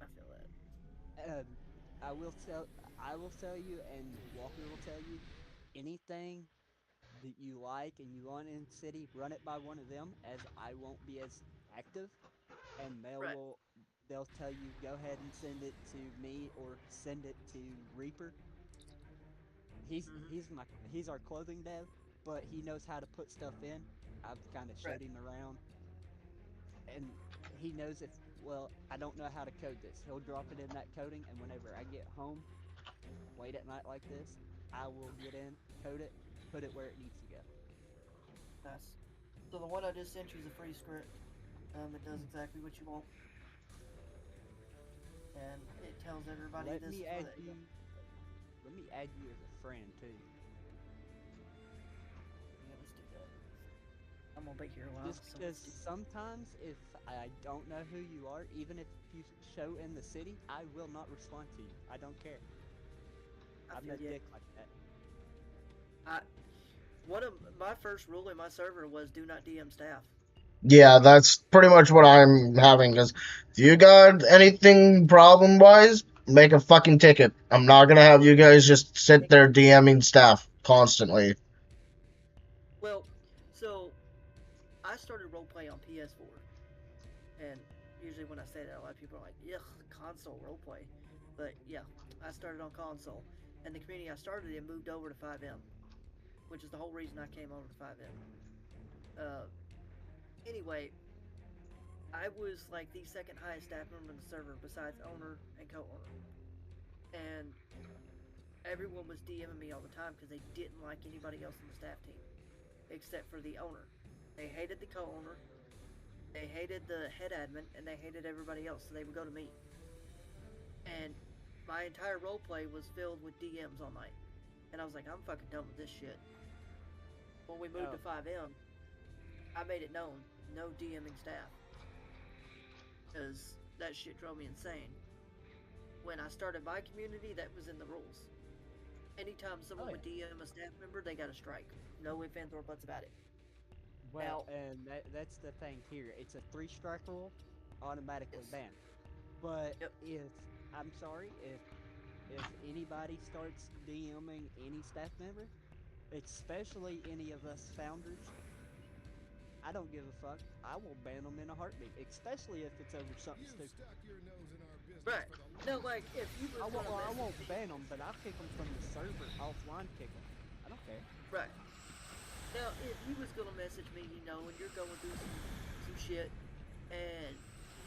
I feel that. I will tell you, and Walker will tell you, anything that you like and you want in city, run it by one of them, as I won't be as active, and Right. they'll tell you go ahead and send it to me or send it to Reaper. He's our clothing dev, but he knows how to put stuff in. I've kind of showed Right. him around, and he knows I don't know how to code this. He'll drop it in that coding, and whenever I get home, late at night like this, I will get in, code it, put it where it needs to go. Nice. So the one I just sent you is a free script. It does exactly what you want. and it tells everybody Let this me is add what they you. Let me add you as a friend too. Yeah, let's do that. I'm gonna be here a while, Just so because let's do sometimes if I don't know who you are, even if you show in the city, I will not respond to you. I don't care. I I'm feel a ya. dick like that. One of my first rule in my server was do not DM staff. Yeah, that's pretty much what I'm having. Because if you got anything problem wise, make a fucking ticket. I'm not gonna have you guys just sit there DMing staff constantly. Well, so I started roleplay on PS4, and usually when I say that, a lot of people are like, "Ugh, console roleplay," but yeah, I started on console, and the community I started in moved over to 5M, which is the whole reason I came over to 5M. Uh, anyway, I was like the second highest staff member in the server besides owner and co-owner, and everyone was DMing me all the time because they didn't like anybody else in the staff team except for the owner. They hated the co-owner, they hated the head admin, and they hated everybody else, so they would go to me. And my entire roleplay was filled with DMs all night. And I was like, I'm fucking done with this shit. When we moved Oh. to 5M, I made it known, no DMing staff. Because that shit drove me insane. When I started my community, that was in the rules. Anytime someone would DM a staff member, they got a strike. No ifs, ands, or buts about it. Well, Now- and that's the thing here. It's a 3-strike rule, automatically Yes. banned. But Yep. if I'm sorry, if anybody starts DMing any staff member, especially any of us founders, I don't give a fuck. I will ban them in a heartbeat, especially if it's over something You stupid. stuck your nose in our business Right. for the No, last like, if you I was won't, gonna I message won't me, ban them, but I'll kick them from the server offline. Kick them. I don't care. right. Now, if you was gonna message me, you know, and you're going through some shit, and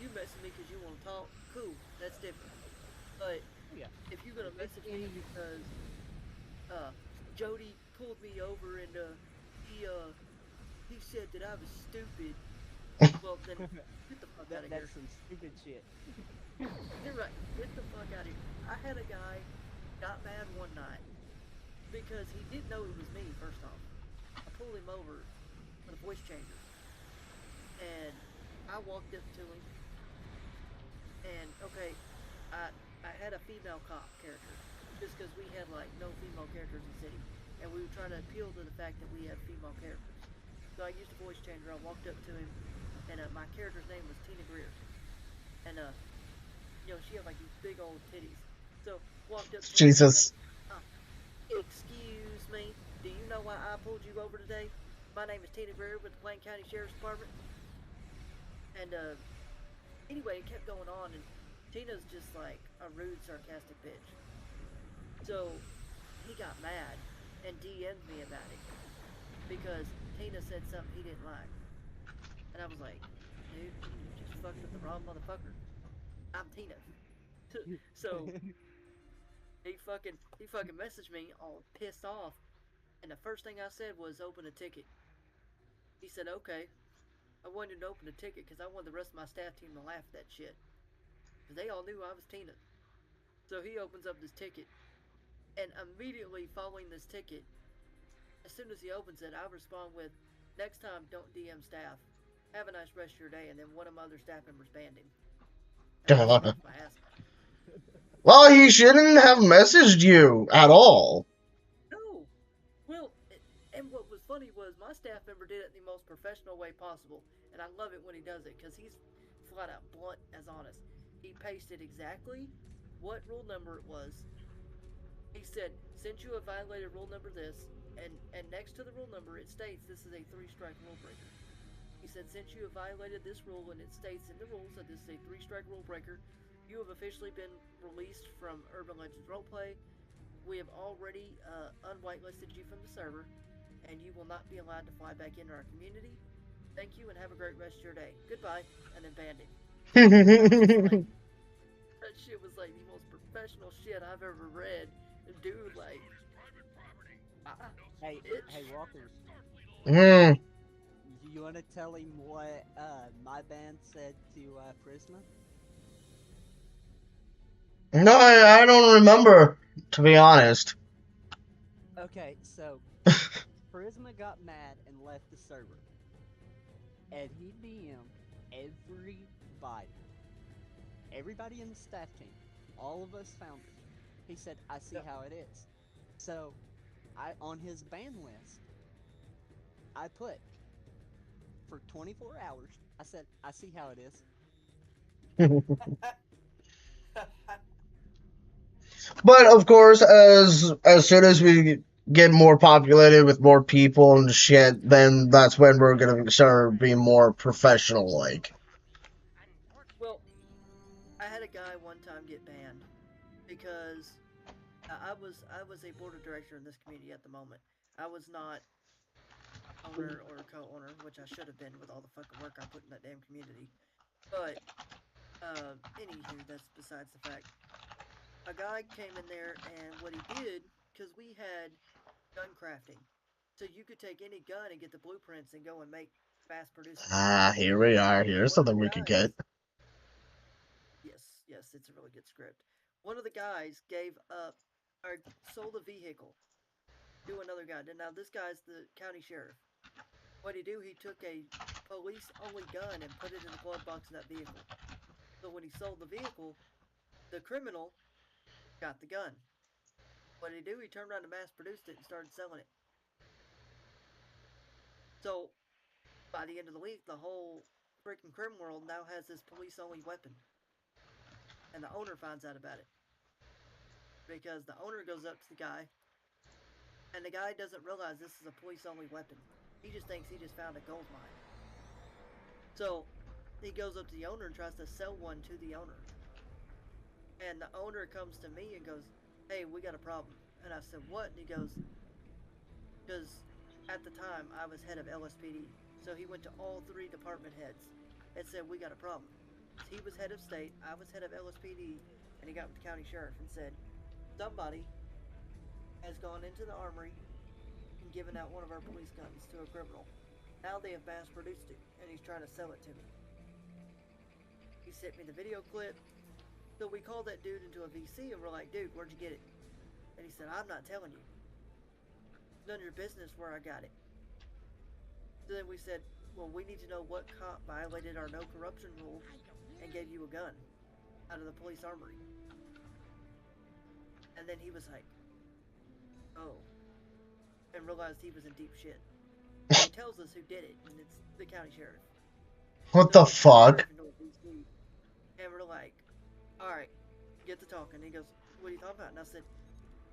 you message me because you want to talk, cool, that's different. But Yeah. if you're gonna It's message me any- because Jody pulled me over and he said that I was stupid, well then get the fuck out of here. That's some stupid shit. You're right. Get the fuck out of here. I had a guy got mad one night because he didn't know it was me. First off, I pulled him over with a voice changer, and I walked up to him, and okay, I had a female cop character just because we had like no female characters in the city, and we were trying to appeal to the fact that we had female characters. So I used a voice changer. I walked up to him, and my character's name was Tina Greer, and you know, she had like these big old titties. So walked up to him, Jesus. excuse me, do you know why I pulled you over today? My name is Tina Greer with the Plain County Sheriff's Department. And anyway, it kept going on, and Tina's just like a rude, sarcastic bitch. So he got mad and DM'd me about it because Tina said something he didn't like. And I was like, dude, you just fucked with the wrong motherfucker. I'm Tina. So he fucking messaged me all pissed off, and the first thing I said was open a ticket. He said okay. I wanted to open a ticket because I wanted the rest of my staff team to laugh at that shit, because they all knew I was Tina. So he opens up this ticket, and immediately following this ticket, as soon as he opens it, I respond with, next time don't DM staff, have a nice rest of your day, and then one of my other staff members banned him. And I just laughed my ass off. Well, he shouldn't have messaged you at all. No. Well, and what was funny was my staff member did it in the most professional way possible, and I love it when he does it because he's flat out blunt as honest. He pasted exactly what rule number it was. He said, since you have violated rule number this, and next to the rule number it states this is a 3-strike rule breaker. He said, since you have violated this rule and it states in the rules that this is a 3-strike rule breaker, you have officially been released from Urban Legends Roleplay. We have already unwhitelisted you from the server, and you will not be allowed to fly back into our community. Thank you and have a great rest of your day. Goodbye, and then banned him. That shit was like the most professional shit I've ever read. Dude, like, Hey, bitch. hey, Walker. Hmm. You want to tell him what my band said to Prisma? No, I don't remember, to be honest. Okay, so Prisma got mad and left the server, and he DM'd everybody in the staff team, all of us founders. He said, "I see Yep. how it is." So I on his ban list, I put for 24 hours. I said, "I see how it is." But of course, as soon as we get more populated with more people and shit, then that's when we're gonna start being more professional like. Well, I had a guy one time get banned because I was a board of director in this community at the moment. I was not owner or co-owner, which I should have been with all the fucking work I put in that damn community. But anywho, that's besides the fact. A guy came in there, and what he did, because we had gun crafting, so you could take any gun and get the blueprints and go and make mass produce them Ah, yourself. here we are. Here's One of something the we could get. guys, yes, it's a really good script. One of the guys gave up or sold a vehicle to another guy. Now this guy's the county sheriff. What he do? He took a police-only gun and put it in the glove box of that vehicle. So when he sold the vehicle, the criminal got the gun. What did he do? He turned around and mass produced it and started selling it. So by the end of the week, the whole freaking crim world now has this police-only weapon, and the owner finds out about it because the owner goes up to the guy, and the guy doesn't realize this is a police-only weapon. He just thinks he just found a gold mine. So he goes up to the owner and tries to sell one to the owner. And the owner comes to me and goes, "Hey, we got a problem." And I said, "What?" And he goes, because at the time I was head of LSPD. So he went to all three department heads and said, "We got a problem." He was head of state, I was head of LSPD, and he got with the county sheriff and said, "Somebody has gone into the armory and given out one of our police guns to a criminal. Now they have mass produced it, and he's trying to sell it to me." He sent me the video clip. So we called that dude into a VC and we're like, "Dude, where'd you get it?" And he said, "I'm not telling you. It's none of your business where I got it." So then we said, "Well, we need to know what cop violated our no corruption rule and gave you a gun out of the police armory." And then he was like, "Oh," and realized he was in deep shit. And he tells us who did it, and it's the county sheriff. What So the the county fuck? sheriff into a VC, and we're like, "All right, get to talking." He goes, "What are you talking about?" And I said,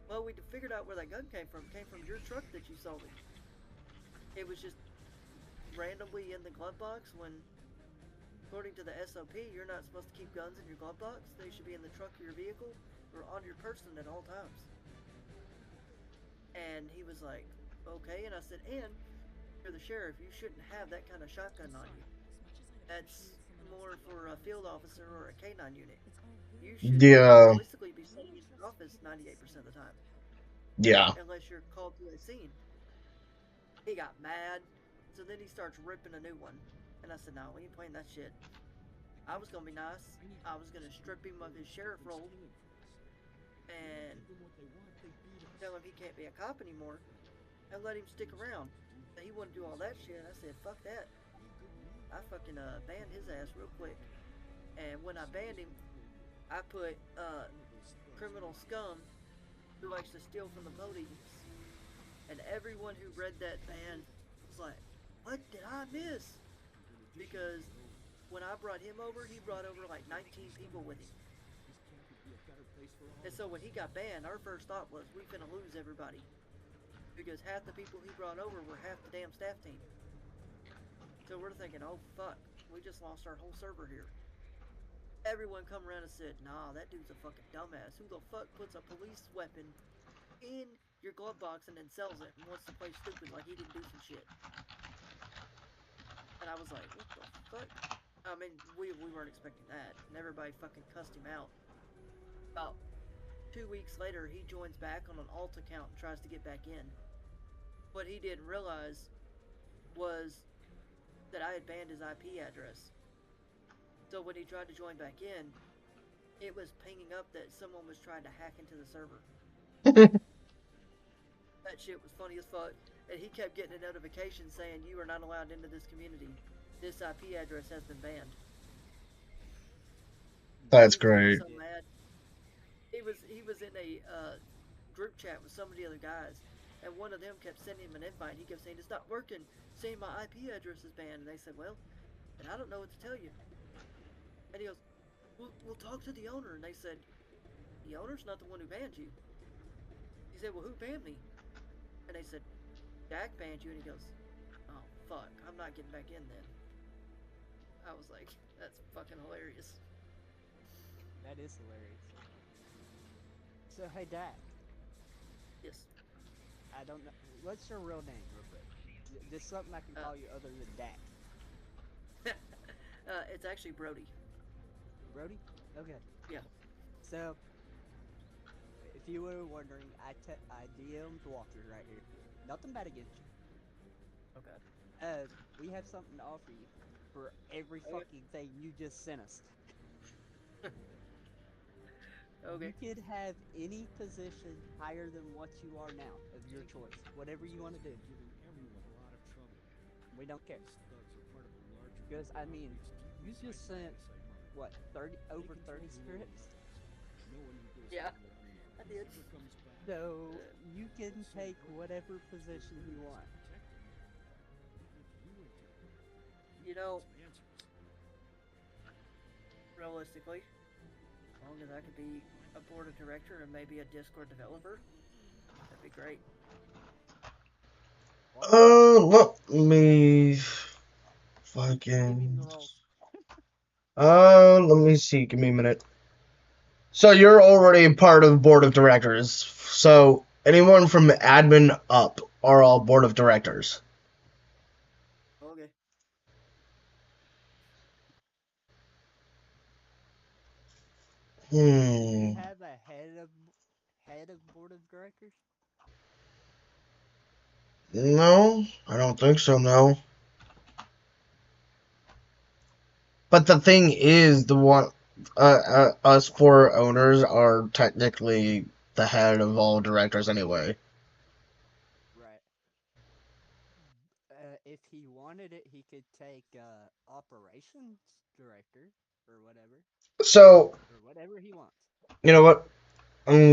"Well, we figured out where that gun came from. It came from your truck that you sold him. It was just randomly in the glove box when, according to the SOP, you're not supposed to keep guns in your glove box. They should be in the trunk of your vehicle or on your person at all times." And he was like, "Okay." And I said, "And you're the sheriff. You shouldn't have that kind of shotgun on you. That's more for a field officer or a K9 unit. You should Yeah, realistically be sitting in your office 98% of the time, yeah. unless you're called to a scene." He got mad, so then he starts ripping a new one. And I said, "No, we ain't playing that shit." I was gonna be nice. I was gonna strip him of his sheriff role and tell him he can't be a cop anymore and let him stick around. But he wouldn't do all that shit. I said, "Fuck that." I fucking banned his ass real quick. And when I banned him, I put criminal scum who likes to steal from the podiums. And everyone who read that ban was like, "What did I miss?" Because when I brought him over, he brought over like 19 people with him. And so when he got banned, our first thought was, we finna lose everybody. Because half the people he brought over were half the damn staff team. So we're thinking, "Oh fuck, we just lost our whole server here." Everyone come around and said, "Nah, that dude's a fucking dumbass. Who the fuck puts a police weapon in your glove box and then sells it and wants to play stupid like he didn't do some shit?" And I was like, "What the fuck?" I mean, we weren't expecting that. And everybody fucking cussed him out. About 2 weeks later, he joins back on an alt account and tries to get back in. What he didn't realize was that I had banned his IP address. So when he tried to join back in, it was pinging up that someone was trying to hack into the server. That shit was funny as fuck. And he kept getting a notification saying you are not allowed into this community. This IP address has been banned. That's He was getting great. so mad. He was in a group chat with some of the other guys, and one of them kept sending him an invite. He kept saying it's not working, saying my IP address is banned. And they said, well, and I don't know what to tell you. And he goes, we'll talk to the owner. And they said, the owner's not the one who banned you. He said, well, who banned me? And they said, Jack banned you. And he goes, oh fuck, I'm not getting back in then. I was like, that's fucking hilarious. That is hilarious. So hey, Dak. Yes. I don't know. What's your real name, real quick? Just something I can call you other than Dak. It's actually Brody. Brody? Okay. Yeah. So, if you were wondering, I DM'd Walker right here. Nothing bad against you. Okay. We have something to offer you for every fucking thing you just sent us. Okay. You could have any position higher than what you are now of your choice. Whatever you want to do. Giving everyone a lot of trouble. We don't care. These thugs are part of a larger Because, I mean, organization you just sent, what, 30, over 30 scripts? No one who goes Yeah, to the arena I did. ever comes back. So, you can take whatever position you want. You know, realistically, as long as I could be a board of director and maybe a Discord developer, that'd be great. Let me Give him fucking. the roles. Let me see. Give me a minute. So you're already part of board of directors. So anyone from admin up are all board of directors. Okay. Do you Hmm. have a head of board of directors? No, I don't think so. No. But the thing is, us four owners are technically the head of all directors anyway. Right. If he wanted it, he could take operations director or whatever So he wants. you know what? I'm